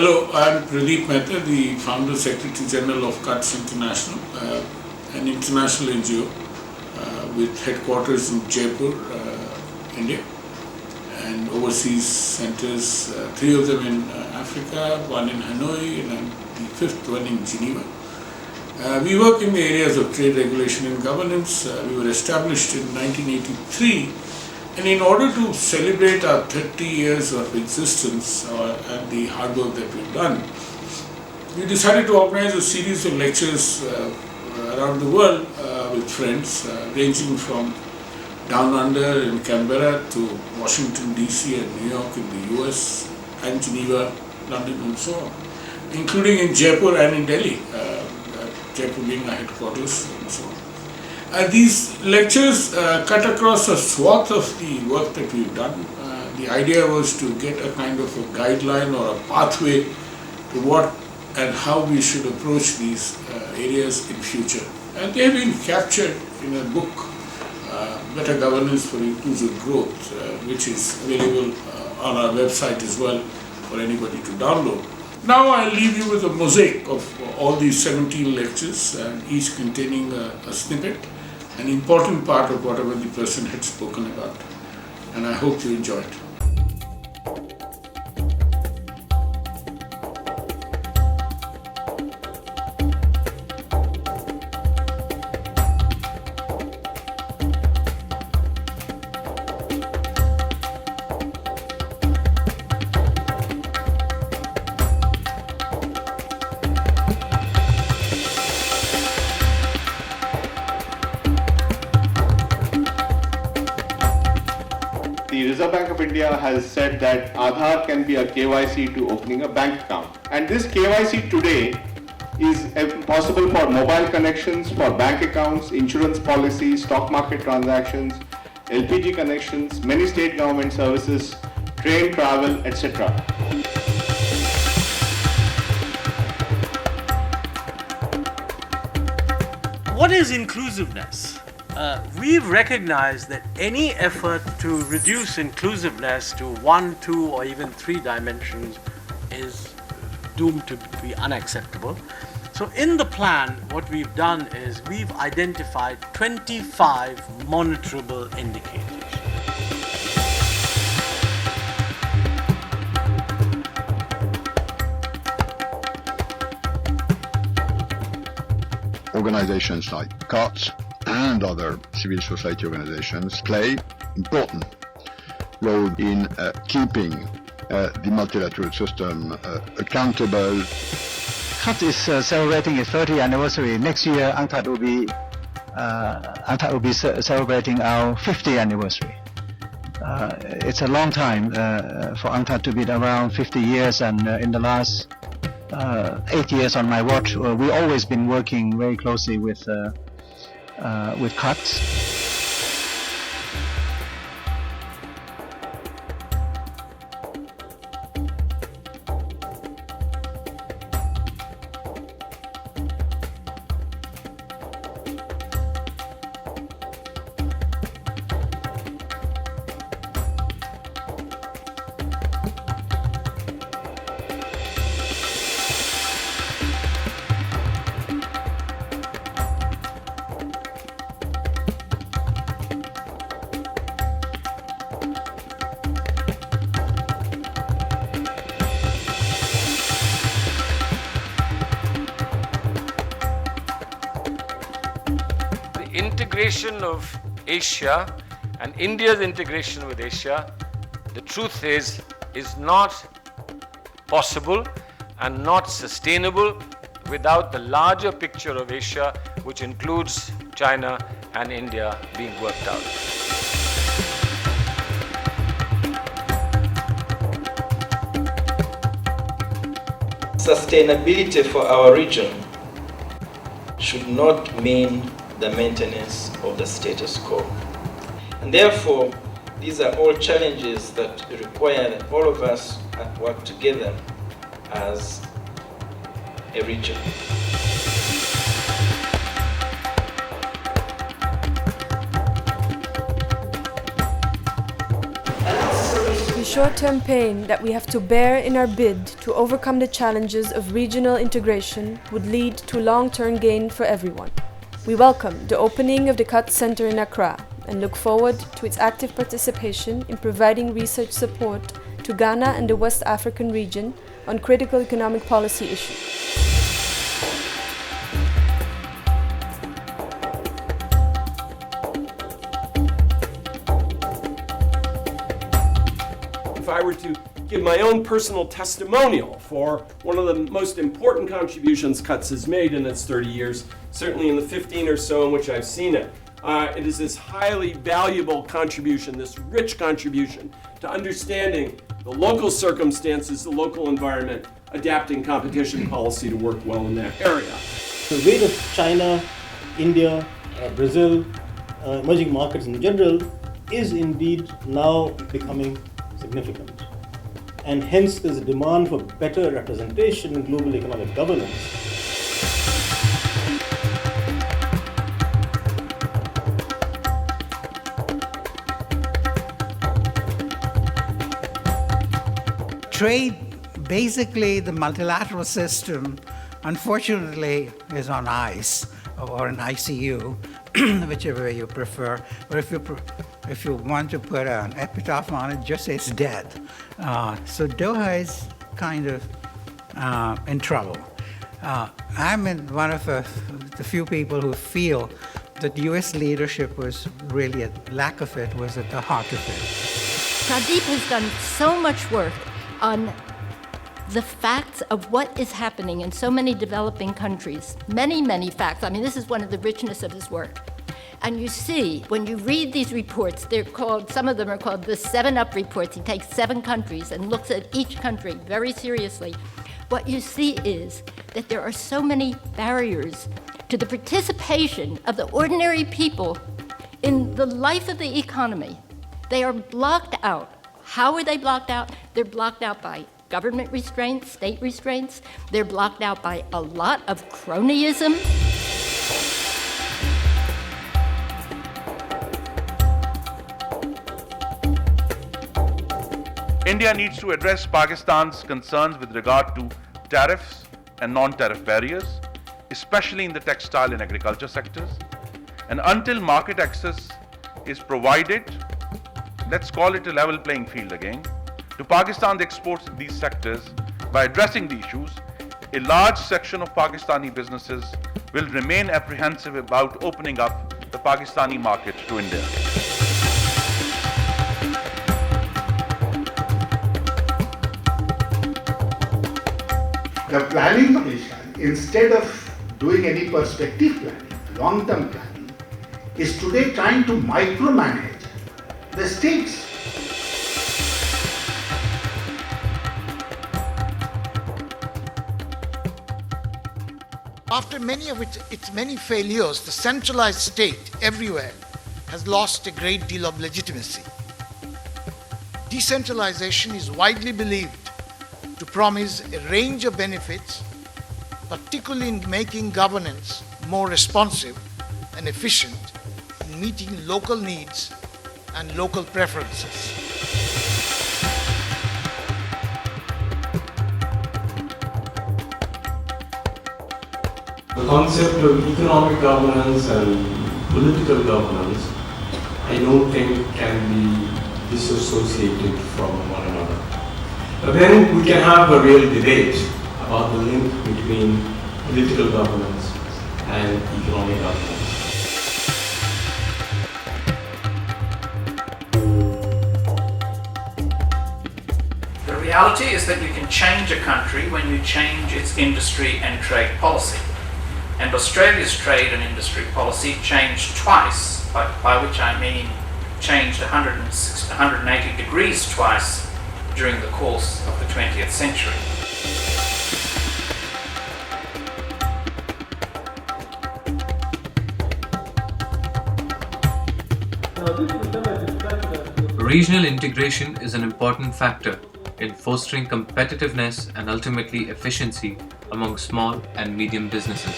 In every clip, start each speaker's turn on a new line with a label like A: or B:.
A: Hello, I'm Pradeep Mehta, the Founder Secretary General of Cuts International, an international NGO with headquarters in Jaipur, India, and overseas centers, three of them in Africa, one in Hanoi, and the fifth one in Geneva. We work in the areas of trade regulation and governance. We were established in 1983, and in order to celebrate our 30 years of existence and the hard work that we've done, we decided to organize a series of lectures around the world with friends, ranging from down under in Canberra to Washington DC and New York in the US, and Geneva, London, and so on, including in Jaipur and in Delhi, Jaipur being our headquarters and so on. These lectures cut across a swath of the work that we've done. The idea was to get a kind of a guideline or a pathway to what and how we should approach these areas in future. And they have been captured in a book, Better Governance for Inclusive Growth, which is available on our website as well for anybody to download. Now I'll leave you with a mosaic of all these 17 lectures, each containing a snippet, an important part of whatever the person had spoken about. And I hope you enjoy it.
B: The Reserve Bank of India has said that Aadhaar can be a KYC to opening a bank account. And this KYC today is possible for mobile connections, for bank accounts, insurance policies, stock market transactions, LPG connections, many state government services, train travel, etc.
C: What is inclusiveness? We've recognized that any effort to reduce inclusiveness to 1, 2, or even 3 dimensions is doomed to be unacceptable. So in the plan, what we've done is we've identified 25 monitorable indicators.
D: Organizations like CUTS and other civil society organizations play important role in keeping the multilateral system accountable.
E: CUT is celebrating its 30th anniversary. Next year, UNCTAD will be celebrating our 50th anniversary. It's a long time for UNCTAD to be around, 50 years, and in the last 8 years on my watch, we've always been working very closely with CUTS.
F: Integration of Asia and India's integration with Asia, the truth is not possible and not sustainable without the larger picture of Asia, which includes China and India, being worked out.
G: Sustainability for our region should not mean the maintenance of the status quo. And therefore, these are all challenges that require that all of us work together as a region.
H: short-term pain that we have to bear in our bid to overcome the challenges of regional integration would lead to long-term gain for everyone. We welcome the opening of the CUT Center in Accra and look forward to its active participation in providing research support to Ghana and the West African region on critical economic policy issues.
I: If I were to give my own personal testimonial for one of the most important contributions CUTS has made in its 30 years, certainly in the 15 or so in which I've seen it, it is this highly valuable contribution, this rich contribution to understanding the local circumstances, the local environment, adapting competition policy to work well in that area.
J: The weight of China, India, Brazil, emerging markets in general is indeed now becoming significant. And hence there's a demand for better representation in global economic governance.
K: Trade, basically the multilateral system, unfortunately is on ice or an ICU, whichever way you prefer. But if you want to put an epitaph on it, just say it's dead. So Doha is kind of in trouble. I'm one of the few people who feel that U.S. leadership was really, a lack of it was at the heart of it.
L: Pradeep has done so much work on the facts of what is happening in so many developing countries. Many, many facts. I mean, this is one of the richness of his work. And you see, when you read these reports, they're called, some of them are called the 7-Up reports. He takes 7 countries and looks at each country very seriously. What you see is that there are so many barriers to the participation of the ordinary people in the life of the economy. They are blocked out. How are they blocked out? They're blocked out by government restraints, state restraints. They're blocked out by a lot of cronyism.
M: India needs to address Pakistan's concerns with regard to tariffs and non-tariff barriers, especially in the textile and agriculture sectors. And until market access is provided, let's call it a level playing field again, to Pakistan's exports in these sectors, by addressing the issues, a large section of Pakistani businesses will remain apprehensive about opening up the Pakistani market to India.
N: The planning commission, instead of doing any perspective planning, long-term planning, is today trying to micromanage the states.
O: After many of its many failures, the centralized state everywhere has lost a great deal of legitimacy. Decentralization is widely believed to promise a range of benefits, particularly in making governance more responsive and efficient in meeting local needs and local preferences.
P: The concept of economic governance and political governance, I don't think can be disassociated from one another. But then we can have a real debate about the link between political governance and economic governance.
Q: The reality is that you can change a country when you change its industry and trade policy. And Australia's trade and industry policy changed twice, by which I mean changed 180 degrees twice during the course of the 20th century.
R: Regional integration is an important factor in fostering competitiveness and ultimately efficiency among small and medium businesses.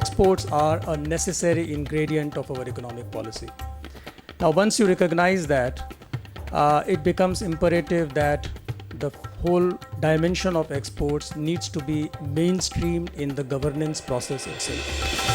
S: exports are a necessary ingredient of our economic policy. Now, once you recognize that, it becomes imperative that the whole dimension of exports needs to be mainstreamed in the governance process itself.